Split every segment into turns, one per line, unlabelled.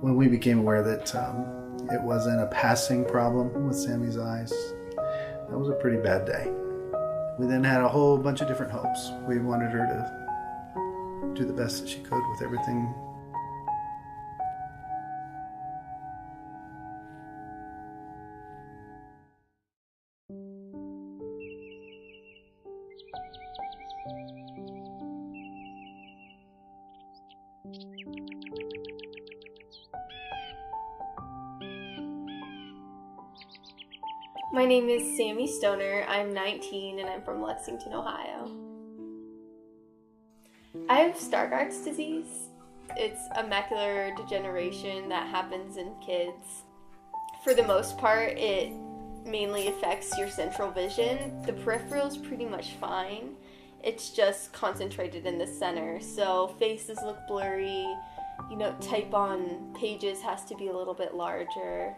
When we became aware that it wasn't a passing problem with Sammy's eyes, that was a pretty bad day. We then had a whole bunch of different hopes. We wanted her to do the best that she could with everything.
My name is Sami Stoner. I'm 19 and I'm from Lexington, Ohio. I have Stargardts Disease. It's a macular degeneration that happens in kids. For the most part, it mainly affects your central vision. The peripheral is pretty much fine. It's just concentrated in the center. So faces look blurry. Type on pages has to be a little bit larger.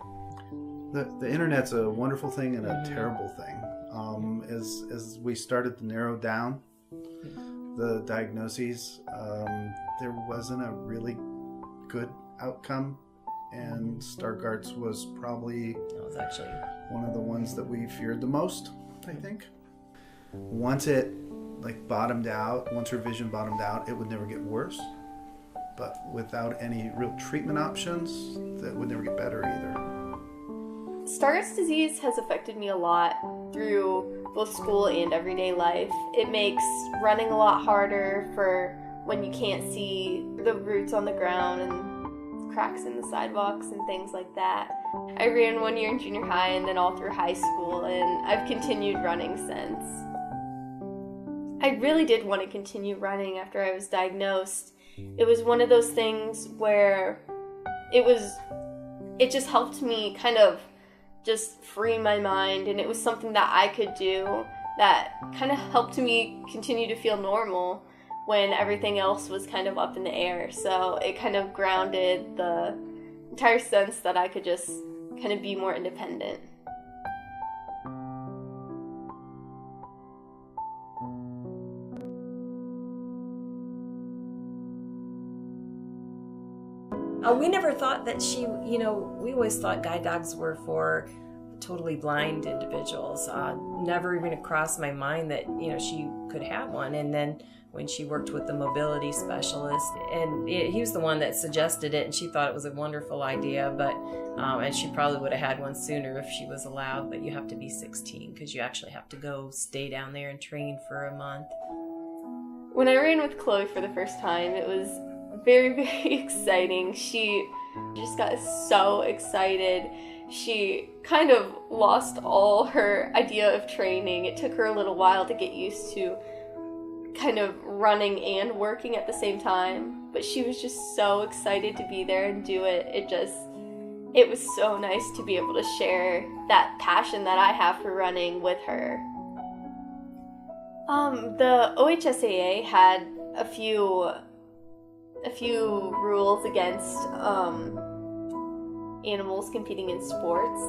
The internet's a wonderful thing and a terrible thing. As we started to narrow down the diagnoses, there wasn't a really good outcome, and Stargardts was probably
actually
one of the ones that we feared the most, I think. Once it bottomed out, once her vision bottomed out, it would never get worse. But without any real treatment options, that would never get better either.
Stargardts disease has affected me a lot through both school and everyday life. It makes running a lot harder for when you can't see the roots on the ground and cracks in the sidewalks and things like that. I ran 1 year in junior high and then all through high school, and I've continued running since. I really did want to continue running after I was diagnosed. It was one of those things where it just helped me kind of just free my mind, and it was something that I could do that kind of helped me continue to feel normal when everything else was kind of up in the air. So it kind of grounded the entire sense that I could just kind of be more independent.
We never thought that we always thought guide dogs were for totally blind individuals. Never even crossed my mind that, she could have one. And then when she worked with the mobility specialist, and he was the one that suggested it, and she thought it was a wonderful idea, but and she probably would have had one sooner if she was allowed, but you have to be 16 because you actually have to stay down there and train for a month.
When I ran with Chloe for the first time, it was very, very exciting. She just got so excited. She kind of lost all her idea of training. It took her a little while to get used to kind of running and working at the same time, but she was just so excited to be there and do it. It was so nice to be able to share that passion that I have for running with her. The OHSAA had a few rules against animals competing in sports.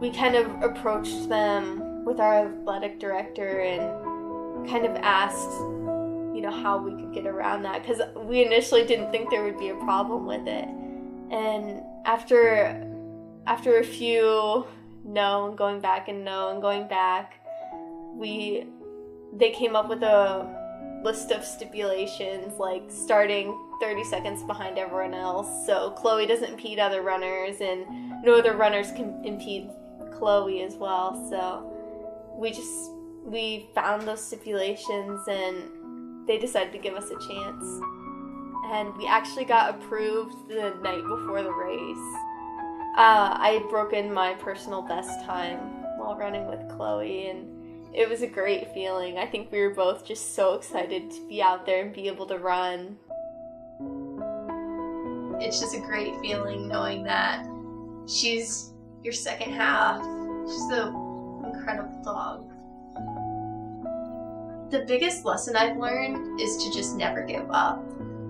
We kind of approached them with our athletic director and kind of asked, how we could get around that, because we initially didn't think there would be a problem with it. And after a few no and going back and no and going back, they came up with a list of stipulations, like starting 30 seconds behind everyone else, so Chloe doesn't impede other runners and no other runners can impede Chloe as well. So we found those stipulations and they decided to give us a chance, and we actually got approved the night before the race. I had broken my personal best time while running with Chloe, and it was a great feeling. I think we were both just so excited to be out there and be able to run. It's just a great feeling knowing that she's your second half. She's an incredible dog. The biggest lesson I've learned is to just never give up.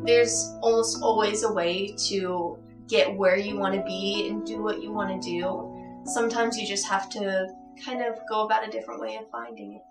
There's almost always a way to get where you want to be and do what you want to do. Sometimes you just have to kind of go about a different way of finding it.